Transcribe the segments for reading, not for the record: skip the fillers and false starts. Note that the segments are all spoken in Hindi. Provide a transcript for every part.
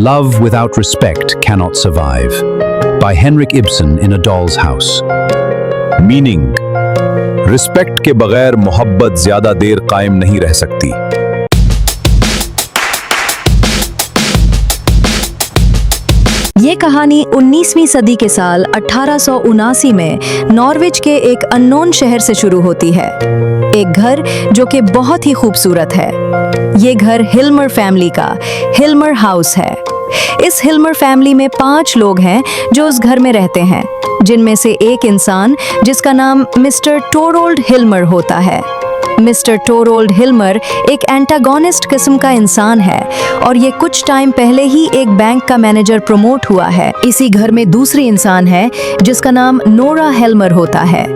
Love without respect cannot survive. By Henrik Ibsen in A Doll's House. Meaning, respect के बगैर मोहब्बत ज्यादा देर कायम नहीं रह सकती। ये कहानी 19वीं सदी के साल 1879 में नॉर्विच के एक अननोन शहर से शुरू होती है। एक घर जो कि बहुत ही खूबसूरत है। ये घर हिल्मर फैमिली का हिल्मर हाउस है। इस हिल्मर फैमिली में 5 लोग हैं जो उस घर में रहते हैं, जिनमें से एक इंसान जिसका नाम मिस्टर टोरोल्ड हिल्मर होता है। मिस्टर टोरोल्ड हिल्मर एक एंटागोनिस्ट किस्म का इंसान है और ये कुछ टाइम पहले ही एक बैंक का मैनेजर प्रमोट हुआ है। इसी घर में दूसरी इंसान है जिसका नाम नोरा हेल्मर होता है।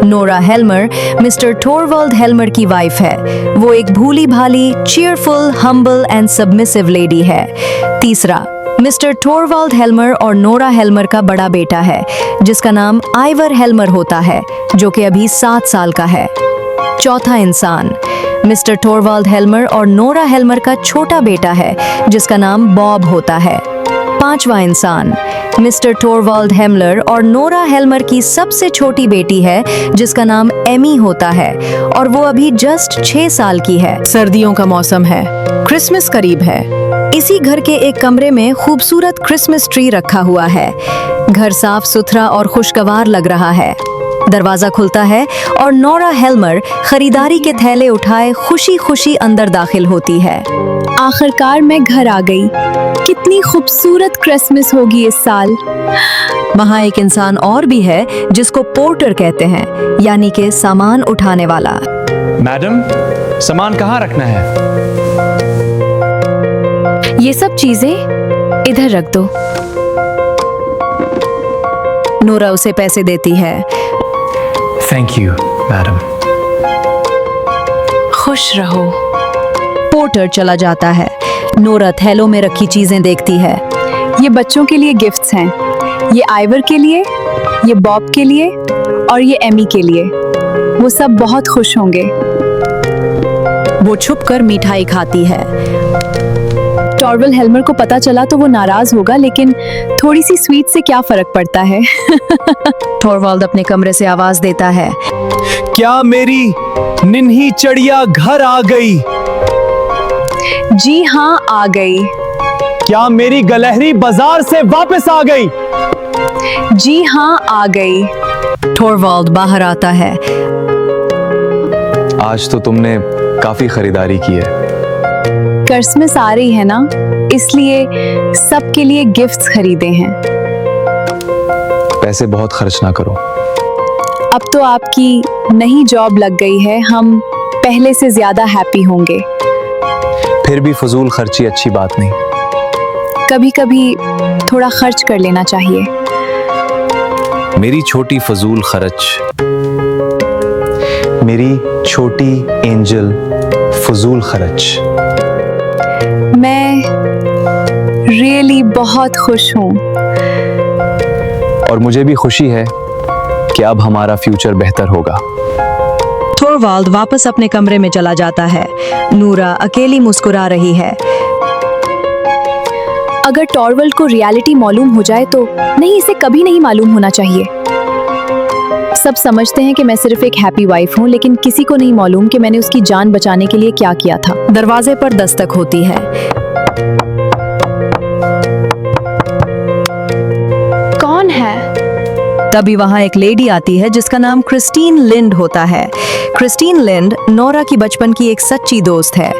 नोरा हेल्मर मिस्टर टोरवल्ड हेल्मर की वाइफ है। वो एक भूली भाली, cheerful, humble and submissive lady है। तीसरा, मिस्टर टोरवल्ड हेल्मर और नोरा हेल्मर का बड़ा बेटा है जिसका नाम आइवर हेल्मर होता है, जो कि अभी 7 साल का है। चौथा इंसान मिस्टर टोरवल्ड हेल्मर और नोरा हेल्मर का छोटा बेटा है जिसका नाम बॉब होता है। पांचवा इंसान मिस्टर टोरवल्ड हेल्मर और नोरा हेल्मर की सबसे छोटी बेटी है जिसका नाम एमी होता है और वो अभी जस्ट 6 साल की है। सर्दियों का मौसम है, क्रिसमस करीब है। इसी घर के एक कमरे में खूबसूरत क्रिसमस ट्री रखा हुआ है। घर साफ सुथरा और खुशगवार लग रहा है। दरवाजा खुलता है और नोरा हेल्मर खरीदारी के थैले उठाए खुशी खुशी अंदर दाखिल होती है। आखिरकार मैं घर आ गई। कितनी खूबसूरत क्रिसमस होगी इस साल। वहाँ एक इंसान और भी है जिसको पोर्टर कहते हैं, यानी कि सामान उठाने वाला। मैडम, सामान कहाँ रखना है? ये सब चीजें इधर रख दो। नोरा उसे पैसे देती है। Thank you madam. खुश रहो। पोर्टर चला जाता है। नोरा थैलों में रखी चीजें देखती है। ये बच्चों के लिए गिफ्ट्स हैं। ये आइवर के लिए, ये बॉब के लिए और ये एमी के लिए। वो सब बहुत खुश होंगे। वो छुपकर मिठाई खाती है। टोरवल्ड हेल्मर को पता चला तो वो नाराज होगा, लेकिन थोड़ी सी स्वीट से क्या फर्क पड़ता है। टोरवल्ड अपने कमरे से आवाज देता है, क्या मेरी निन्ही चिड़िया घर आ गई? जी हाँ, आ गई। क्या मेरी गलहरी बाजार से वापस आ गई? जी हाँ, आ गई। टोरवल्ड बाहर आता है। आज तो तुमने काफी खरीदारी की है। क्रिसमस आ रही है ना, इसलिए सबके लिए गिफ्ट्स खरीदे हैं। पैसे बहुत खर्च ना करो। अब तो आपकी नई जॉब लग गई है, हम पहले से ज्यादा हैप्पी होंगे। फिर भी फजूल खर्ची अच्छी बात नहीं। कभी कभी थोड़ा खर्च कर लेना चाहिए। मेरी छोटी फजूल खर्च, मेरी छोटी एंजल फजूल खर्च। मैं रियली बहुत खुश हूँ। और मुझे भी खुशी है कि अब हमारा फ्यूचर बेहतर होगा। टोरवल्ड वापस अपने कमरे में चला जाता है। नोरा अकेली मुस्कुरा रही है। अगर टोरवल्ड को रियलिटी मालूम हो जाए तो नहीं, इसे कभी नहीं मालूम होना चाहिए। सब समझते हैं कि मैं सिर्फ एक हैप्पी वाइफ हूँ, लेकिन किसी को नहीं मालूम कि मैंने उसकी जान बचाने के लिए क्या किया था। दरवाजे पर दस्तक होती है। कौन है? तभी वहाँ एक लेडी आती है जिसका नाम क्रिस्टीन लिंड होता है। क्रिस्टीन लिंड नोरा की बचपन की एक सच्ची दोस्त है।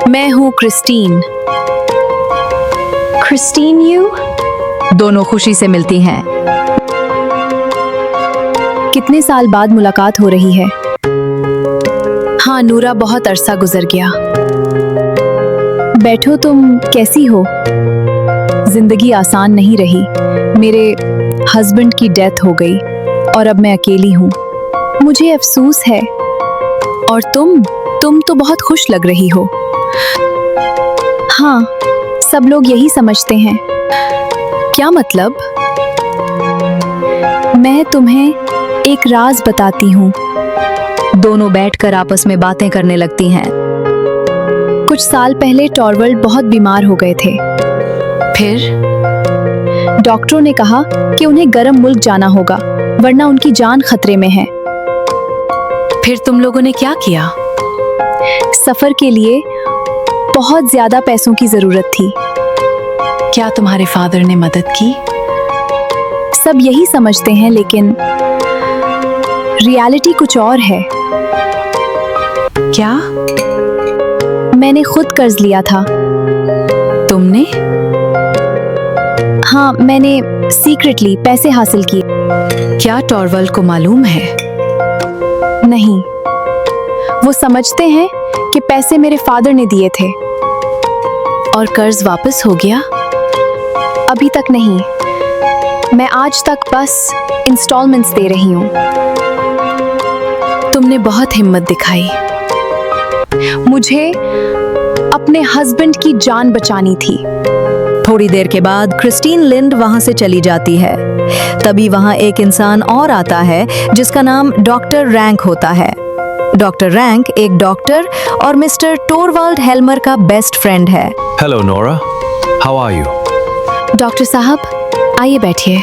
मैं हूँ क्रिस्टीन। Christine, you? दोनों खुशी से मिलती हैं। कितने साल बाद मुलाकात हो रही है। हाँ नूरा, बहुत अरसा गुजर गया। बैठो, तुम कैसी हो? जिंदगी आसान नहीं रही। मेरे हस्बैंड की डेथ हो गई और अब मैं अकेली हूँ। मुझे अफसोस है। और तुम तो बहुत खुश लग रही हो। हाँ, सब लोग यही समझते हैं। क्या मतलब? मैं तुम्हें एक राज बताती हूँ। दोनों बैठकर आपस में बातें करने लगती हैं। कुछ साल पहले टोरवल्ड बहुत बीमार हो गए थे। फिर डॉक्टरों ने कहा कि उन्हें गर्म मुल्क जाना होगा, वरना उनकी जान खतरे में है। फिर तुम लोगों ने क्या किया? सफर के लिए बहुत ज्यादा पैसों की जरूरत थी। क्या तुम्हारे फादर ने मदद की? सब यही समझते हैं, लेकिन रियलिटी कुछ और है। क्या? मैंने खुद कर्ज लिया था। तुमने? हाँ, मैंने सीक्रेटली पैसे हासिल किए। क्या टॉरवल्ड को मालूम है? नहीं, वो समझते हैं कि पैसे मेरे फादर ने दिए थे। और कर्ज वापस हो गया? अभी तक नहीं, मैं आज तक बस इंस्टॉलमेंट्स दे रही हूँ। तुमने बहुत हिम्मत दिखाई। मुझे अपने हस्बैंड की जान बचानी थी। थोड़ी देर के बाद क्रिस्टीन लिंड वहां से चली जाती है। तभी वहां एक इंसान और आता है जिसका नाम डॉक्टर रैंक होता है। डॉक्टर रैंक एक डॉक्टर और मिस्टर टोरवाल्ड हेल्मर का बेस्ट फ्रेंड है। Hello Nora, how are you? Doctor साहब, आइए बैठिए।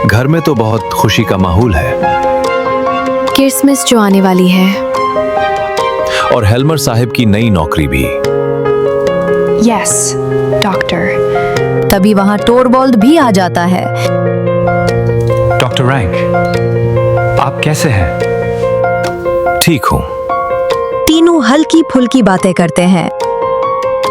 घर में तो बहुत खुशी का माहौल है। क्रिसमस जो आने वाली है। और हेल्मर साहब की नई नौकरी भी। Yes doctor. तभी वहां टोरवाल्ड भी आ जाता है। डॉक्टर रैंक, आप कैसे हैं? ठीक हूँ। तीनों हल्की फुल्की बातें करते हैं।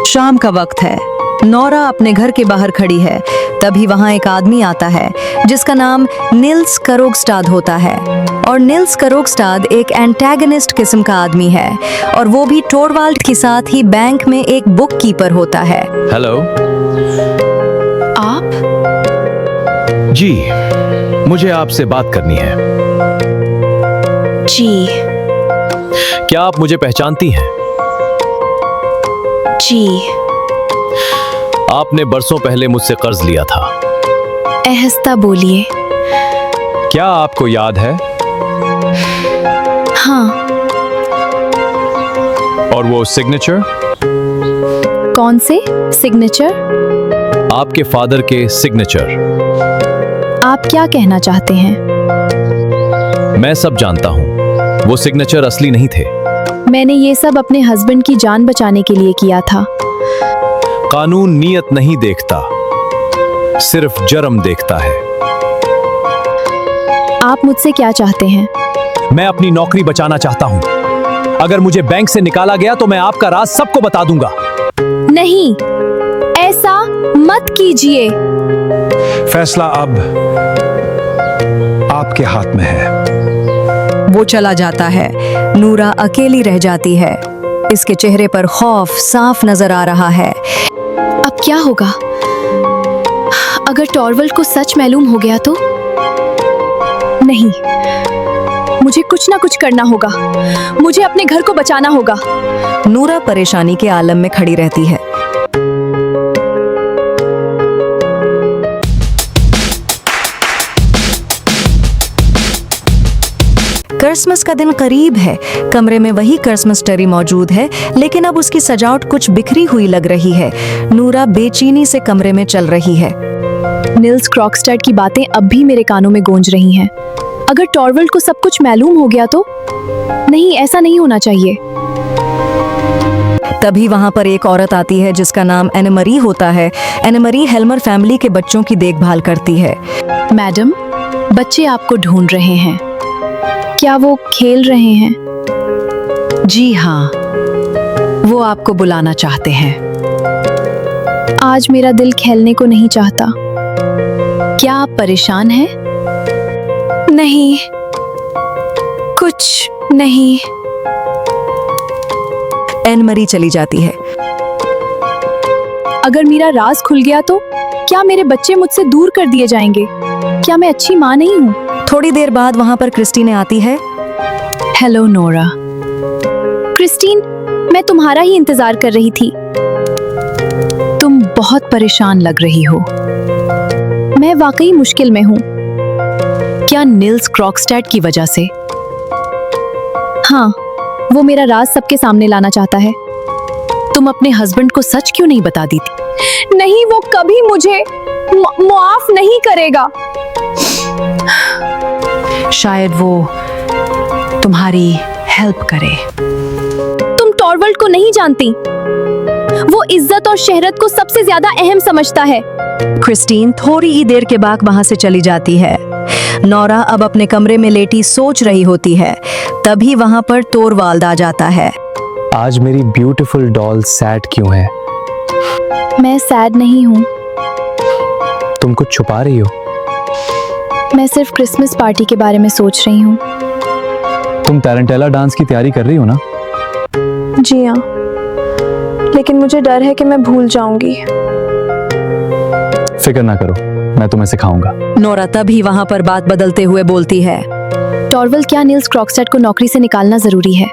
शाम का वक्त है। नोरा अपने घर के बाहर खड़ी है। तभी वहां एक आदमी आता है जिसका नाम निल्स करोगस्टाद होता है। और निल्स करोगस्टाद एक एंटेगनिस्ट किस्म का आदमी है, और वो भी टोरवाल्ड के साथ ही बैंक में एक बुक कीपर होता है। हेलो। आप? जी, मुझे आपसे बात करनी है। जी। क्या आप मुझे पहचानती हैं? जी। आपने बरसों पहले मुझसे कर्ज लिया था। ऐहस्ता बोलिए। क्या आपको याद है? हाँ। और वो सिग्नेचर? कौन से सिग्नेचर? आपके फादर के सिग्नेचर। आप क्या कहना चाहते हैं? मैं सब जानता हूँ। वो सिग्नेचर असली नहीं थे। मैंने ये सब अपने हस्बैंड की जान बचाने के लिए किया था। कानून नीयत नहीं देखता, सिर्फ जुर्म देखता है। आप मुझसे क्या चाहते हैं? मैं अपनी नौकरी बचाना चाहता हूँ। अगर मुझे बैंक से निकाला गया तो मैं आपका राज सबको बता दूंगा। नहीं, ऐसा मत कीजिए। फैसला अब आपके हाथ में है। वो चला जाता है। नूरा अकेली रह जाती है। इसके चेहरे पर खौफ साफ नजर आ रहा है। अब क्या होगा? अगर टॉरवल्ड को सच मालूम हो गया तो? नहीं, मुझे कुछ ना कुछ करना होगा। मुझे अपने घर को बचाना होगा। नूरा परेशानी के आलम में खड़ी रहती है। क्रिसमस का दिन करीब है। कमरे में वही क्रिसमस ट्री मौजूद है, लेकिन अब उसकी सजावट कुछ बिखरी हुई लग रही है। नूरा बेचैनी से कमरे में चल रही है। निल्स क्रॉक्स्टेड की बातें अब भी मेरे कानों में गूंज रही हैं। अगर टॉरवल्ड को सब कुछ मालूम हो गया तो? नहीं, ऐसा नहीं होना चाहिए। तभी वहां पर एक औरत आती है जिसका नाम एनेमरी होता है। एनेमरी हेल्मर फैमिली के बच्चों की देखभाल करती है। मैडम, बच्चे आपको ढूंढ रहे हैं। क्या वो खेल रहे हैं? जी हाँ, वो आपको बुलाना चाहते हैं। आज मेरा दिल खेलने को नहीं चाहता। क्या आप परेशान हैं? नहीं, कुछ नहीं। एनमरी चली जाती है। अगर मेरा राज खुल गया तो क्या मेरे बच्चे मुझसे दूर कर दिए जाएंगे? क्या मैं अच्छी माँ नहीं हूँ? थोड़ी देर बाद वहां पर क्रिस्टीन आती है। Hello Nora. क्रिस्टीन, मैं तुम्हारा ही इंतजार कर रही थी। तुम बहुत परेशान लग रही हो। मैं वाकई मुश्किल में हूँ। क्या निल्स क्रॉक्स्टेड की वजह से? हाँ, वो मेरा राज सबके सामने लाना चाहता है। तुम अपने हस्बैंड को सच क्यों नहीं बता दी थी? नहीं, वो कभी मुझे माफ नहीं करेगा। शायद वो तुम्हारी हेल्प करे। तुम टॉरवल्ड को नहीं जानती। वो इज्जत और शहरत को सबसे ज्यादा अहम समझता है। क्रिस्टीन थोड़ी ही देर के बाद वहां से चली जाती है। नोरा अब अपने कमरे में लेटी सोच रही होती है। तभी वहां पर टोरवाल्ड आ जाता है। आज मेरी ब्यूटीफुल डॉल सैड क्यों है? मैं सैड नहीं हूँ। तुम कुछ छुपा रही हो। मैं सिर्फ क्रिसमस पार्टी के बारे में सोच रही हूँ। तुम टैरेंटेला डांस की तैयारी कर रही हो ना? जी हाँ, लेकिन मुझे डर है कि मैं भूल जाऊंगी। फिक्र ना करो, मैं तुम्हें सिखाऊंगा। नोरा तभी वहां पर बात बदलते हुए बोलती है। टॉरवल्ड, क्या नील्स क्रॉकस्टेड को नौकरी से निकालना जरूरी है?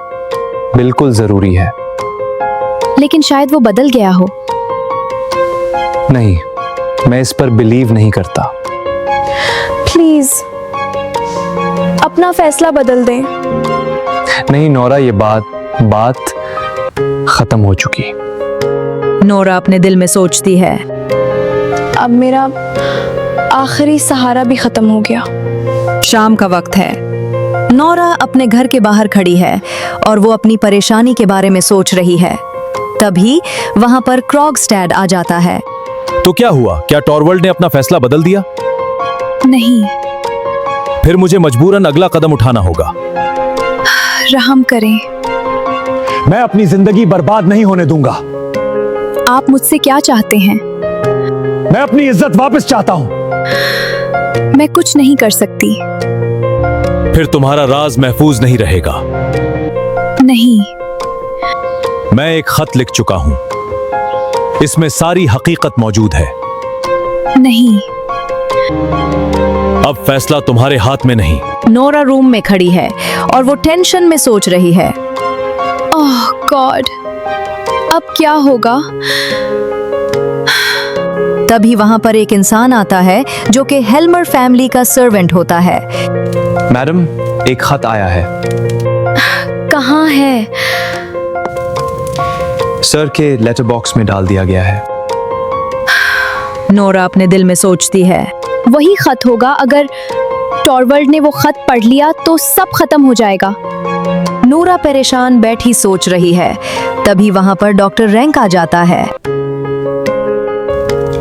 बिल्कुल जरूरी है। लेकिन शायद वो बदल गया हो। नहीं, मैं इस पर बिलीव नहीं करता। प्लीज अपना फैसला बदल दें। नहीं नोरा, ये बात खत्म हो चुकी। नोरा अपने दिल में सोचती है। अब मेरा आखिरी सहारा भी खत्म हो गया। शाम का वक्त है। नोरा अपने घर के बाहर खड़ी है और वो अपनी परेशानी के बारे में सोच रही है। तभी वहां पर क्रॉकस्टेड आ जाता है। तो क्या हुआ? क्या टॉरवल्ड ने अपना फैसला बदल दिया? नहीं, फिर मुझे मजबूरन अगला कदम उठाना होगा। रहम करें। मैं अपनी जिंदगी बर्बाद नहीं होने दूंगा। आप मुझसे क्या चाहते हैं? मैं अपनी इज्जत वापस चाहता हूँ। मैं कुछ नहीं कर सकती। फिर तुम्हारा राज महफूज नहीं रहेगा। नहीं, मैं एक खत लिख चुका हूं। इसमें सारी हकीकत मौजूद है। नहीं। अब फैसला तुम्हारे हाथ में नहीं। नोरा रूम में खड़ी है और वो टेंशन में सोच रही है। ओह गॉड, अब क्या होगा? तभी वहां पर एक इंसान आता है जो कि हेल्मर फैमिली का सर्वेंट होता है। मैडम, एक खत आया है। कहाँ है? सर के लेटर बॉक्स में डाल दिया गया है। नोरा अपने दिल में सोचती है। वही खत होगा। अगर टॉरवल्ड ने वो खत पढ़ लिया तो सब खत्म हो जाएगा। नोरा परेशान बैठी सोच रही है। तभी वहां पर डॉक्टर रैंक आ जाता है।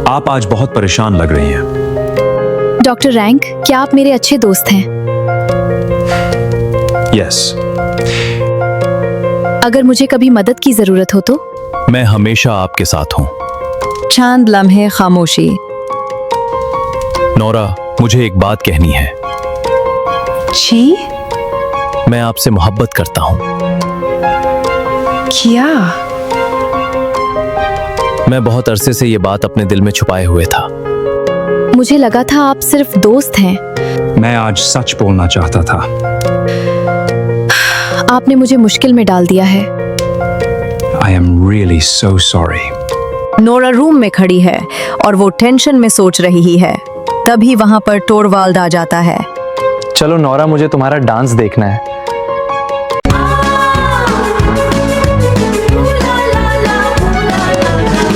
आप आज बहुत परेशान लग रही हैं। डॉक्टर रैंक, क्या आप मेरे अच्छे दोस्त हैं? यस। अगर मुझे कभी मदद की जरूरत हो तो? मैं हमेशा आपके साथ हूं। चंद लम्हे खामोशी। नोरा, मुझे एक बात कहनी है। जी? मैं आपसे मोहब्बत करता हूं। क्या? मैं बहुत अरसे से ये बात अपने दिल में छुपाए हुए था। मुझे लगा था आप सिर्फ दोस्त हैं। मैं आज सच बोलना चाहता था। आपने मुझे मुश्किल में डाल दिया है। I am really so sorry. Nora room में खड़ी है और वो टेंशन में सोच रही है। तभी वहां पर टोरवाल्ड आ जाता है। चलो नोरा, मुझे तुम्हारा डांस देखना है।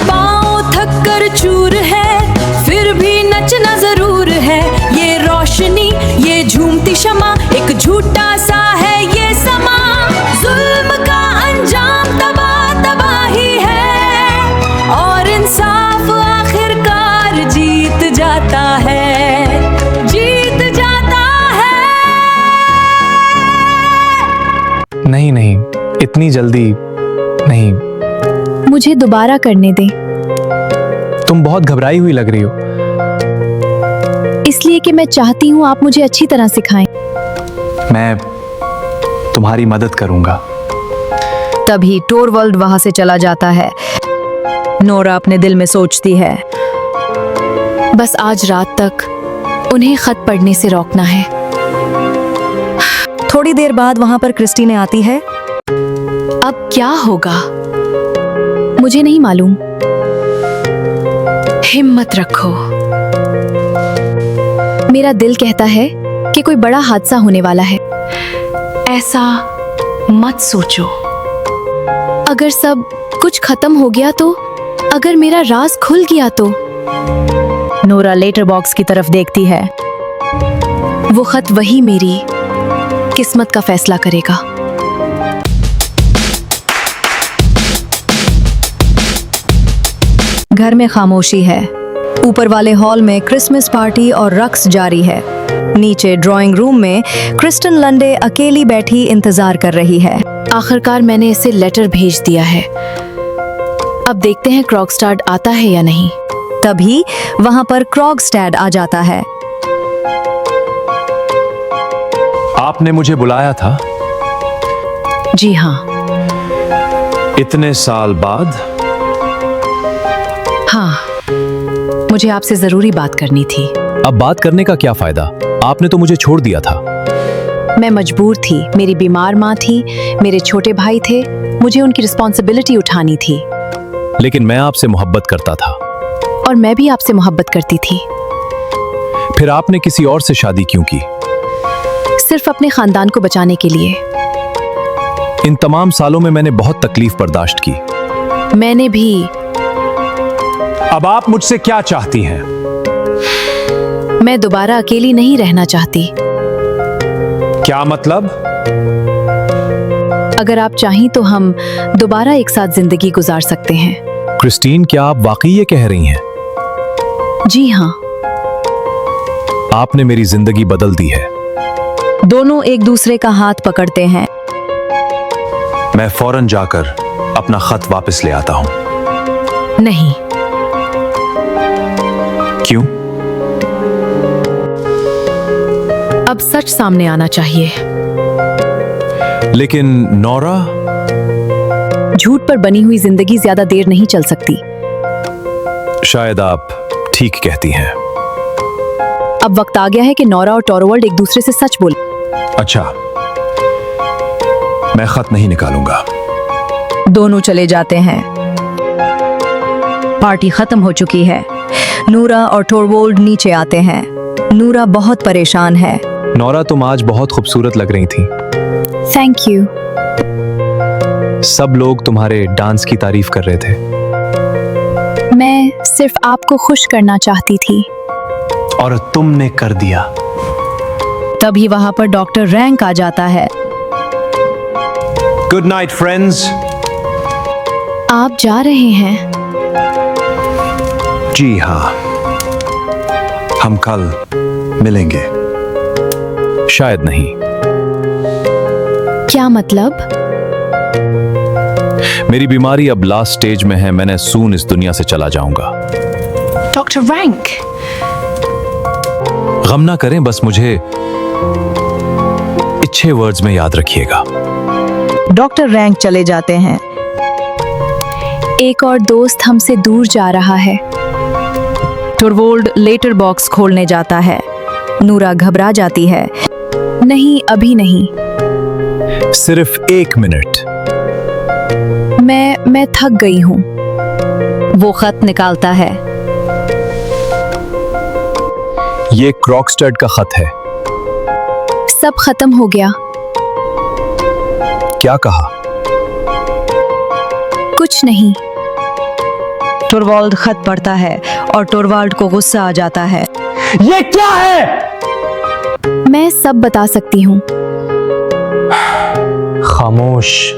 पाँव थक कर चूर है, फिर भी नचना जरूर है। ये रोशनी, ये झूमती शमा, एक झूठा सा है ये समा। जुल्म का अंजाम तबाही है और इंसाफ आखिरकार जीत जाता है, जीत जाता है। नहीं नहीं, इतनी जल्दी नहीं। मुझे दोबारा करने दें। तुम बहुत घबराई हुई लग रही हो। इसलिए कि मैं चाहती हूँ आप मुझे अच्छी तरह सिखाएं। मैं तुम्हारी मदद करूंगा। तभी टोरवाल्ड वहां से चला जाता है। नोरा अपने दिल में सोचती है। बस आज रात तक उन्हें खत पढ़ने से रोकना है। थोड़ी देर बाद वहां पर क्रिस्टीने आती है। अब क्या होगा मुझे नहीं मालूम। हिम्मत रखो। मेरा दिल कहता है कि कोई बड़ा हादसा होने वाला है। ऐसा मत सोचो। अगर सब कुछ खत्म हो गया तो, अगर मेरा राज खुल गया तो। नोरा लेटर बॉक्स की तरफ देखती है। वो खत वही मेरी किस्मत का फैसला करेगा। घर में खामोशी है। ऊपर वाले हॉल में क्रिसमस पार्टी और रक्स जारी है। नीचे ड्राइंग रूम में क्रिस्टन लंडे अकेली बैठी इंतजार कर रही है। आखिरकार मैंने इसे लेटर भेज दिया है। अब देखते हैं क्रॉगस्टाड आता है या नहीं। तभी वहां पर क्रॉगस्टैड आ जाता है। आपने मुझे बुलाया था जी हाँ। इतने साल बाद। हाँ, मुझे आपसे जरूरी बात करनी थी। अब बात करने का क्या फायदा? आपने तो मुझे छोड़ दिया था। मैं मजबूर थी। मेरी बीमार माँ थी, मेरे छोटे भाई थे, मुझे उनकी रिस्पॉन्सिबिलिटी उठानी थी। लेकिन मैं आपसे मोहब्बत करता था। और मैं भी आपसे मोहब्बत करती थी। फिर आपने किसी और से शादी क्यों की? सिर्फ अपने खानदान को बचाने के लिए। इन तमाम सालों में मैंने बहुत तकलीफ बर्दाश्त की। मैंने भी। अब आप मुझसे क्या चाहती हैं? मैं दोबारा अकेली नहीं रहना चाहती। क्या मतलब? अगर आप चाहें तो हम दोबारा एक साथ जिंदगी गुजार सकते हैं। क्रिस्टीन, क्या आप वाकई ये कह रही हैं? जी हाँ। आपने मेरी जिंदगी बदल दी है। दोनों एक दूसरे का हाथ पकड़ते हैं। मैं फौरन जाकर अपना खत वापस ले आता हूं। नहीं। क्यों? अब सच सामने आना चाहिए। लेकिन नोरा, झूठ पर बनी हुई जिंदगी ज्यादा देर नहीं चल सकती। शायद आप ठीक कहती हैं। अब वक्त आ गया है कि नोरा और टॉरवर्ल्ड एक दूसरे से सच बोले। अच्छा, मैं खत नहीं निकालूंगा। दोनों चले जाते हैं। पार्टी खत्म हो चुकी है। नूरा और टॉरवोल्ड नीचे आते हैं। नूरा बहुत परेशान है। नोरा, तुम आज बहुत खूबसूरत लग रही थी। Thank you. सब लोग तुम्हारे डांस की तारीफ कर रहे थे। मैं सिर्फ आपको खुश करना चाहती थी। और तुमने कर दिया। तभी वहां पर डॉक्टर रैंक आ जाता है। Good night friends. आप जा रहे हैं? जी हाँ, हम कल मिलेंगे। शायद नहीं। क्या मतलब? मेरी बीमारी अब लास्ट स्टेज में है। मैंने सून इस दुनिया से चला जाऊंगा। Doctor rank. गम ना करें, बस मुझे अच्छे वर्ड्स में याद रखिएगा। डॉक्टर रैंक चले जाते हैं। एक और दोस्त हमसे दूर जा रहा है। टॉरवोल्ड लेटर बॉक्स खोलने जाता है। नूरा घबरा जाती है। नहीं, अभी नहीं। सिर्फ 1 मिनट। मैं थक गई हूँ। वो खत निकालता है। ये क्रॉगस्टैड का खत है। सब खत्म हो गया। क्या कहा? कुछ नहीं। टॉरवोल्ड खत पढ़ता है और टॉरवोल्ड को गुस्सा आ जाता है। ये क्या है? मैं सब बता सकती हूँ। खामोश।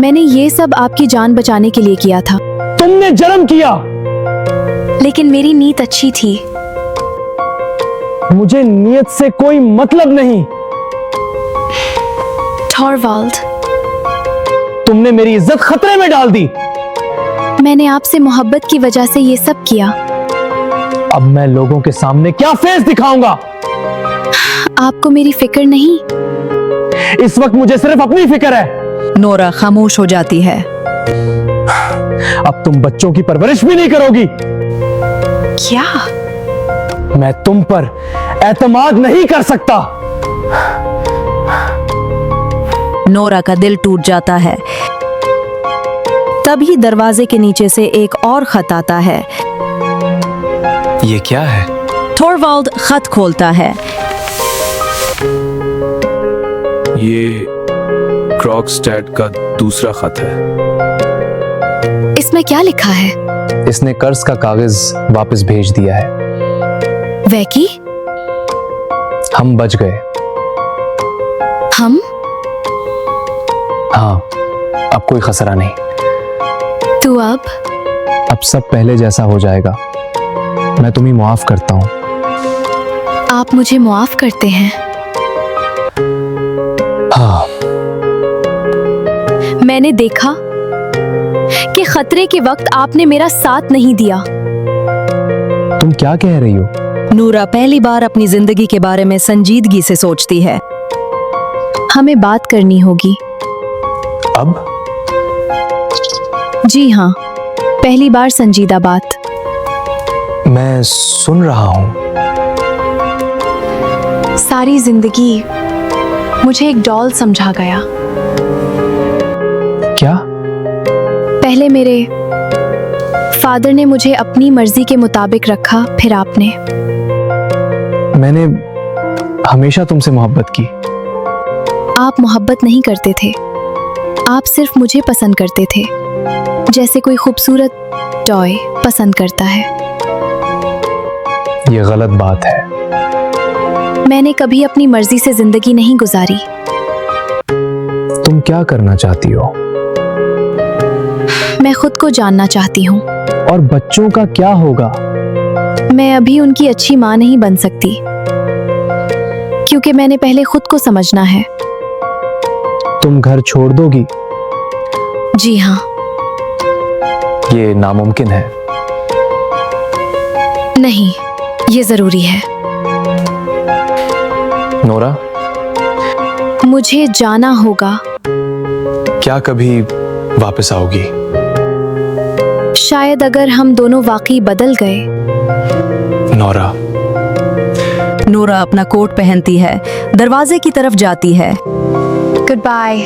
मैंने ये सब आपकी जान बचाने के लिए किया था। तुमने जन्म किया। लेकिन मेरी नीयत अच्छी थी। मुझे नीयत से कोई मतलब नहीं। टॉरवोल्ड, तुमने मेरी इज्जत खतरे में डाल दी। मैंने आपसे मोहब्बत की वजह से ये सब किया। अब मैं लोगों के सामने क्या फेस दिखाऊंगा? आपको मेरी फिक्र नहीं? इस वक्त मुझे सिर्फ अपनी फिक्र है। नोरा खामोश हो जाती है। अब तुम बच्चों की परवरिश भी नहीं करोगी। क्या? मैं तुम पर एतमाद नहीं कर सकता। नोरा का दिल टूट जाता है। तभी दरवाजे के नीचे से एक और खत आता है। ये क्या है? टॉरवोल्ड खत खोलता है। ये क्रॉक्सटेड का दूसरा खत है। इसमें क्या लिखा है? इसने कर्ज का कागज वापस भेज दिया है। वैकी, हम बच गए। हम? हाँ, अब कोई खसरा नहीं। तू अब सब पहले जैसा हो जाएगा। मैं तुम्हें माफ करता हूँ। आप मुझे मुआफ करते हैं? हाँ। मैंने देखा कि खतरे के वक्त आपने मेरा साथ नहीं दिया। तुम क्या कह रही हो? नूरा पहली बार अपनी जिंदगी के बारे में संजीदगी से सोचती है। हमें बात करनी होगी। अब? जी हाँ, पहली बार संजीदा बात। मैं सुन रहा हूँ। सारी जिंदगी मुझे एक डॉल समझा गया। क्या? पहले मेरे फादर ने मुझे अपनी मर्जी के मुताबिक रखा, फिर आपने। मैंने हमेशा तुमसे मोहब्बत की। आप मोहब्बत नहीं करते थे, आप सिर्फ मुझे पसंद करते थे, जैसे कोई खूबसूरत टॉय पसंद करता है। ये गलत बात है। मैंने कभी अपनी मर्जी से जिंदगी नहीं गुजारी। तुम क्या करना चाहती हो? मैं खुद को जानना चाहती हूँ। और बच्चों का क्या होगा? मैं अभी उनकी अच्छी माँ नहीं बन सकती, क्योंकि मैंने पहले खुद को समझना है। तुम घर छोड़ दोगी? जी हाँ। ये नामुमकिन है। नहीं, ये जरूरी है। नोरा, मुझे जाना होगा। क्या कभी वापस आओगी? शायद अगर हम दोनों वाकई बदल गए। नोरा। नूरा अपना कोट पहनती है, दरवाजे की तरफ जाती है। Good bye.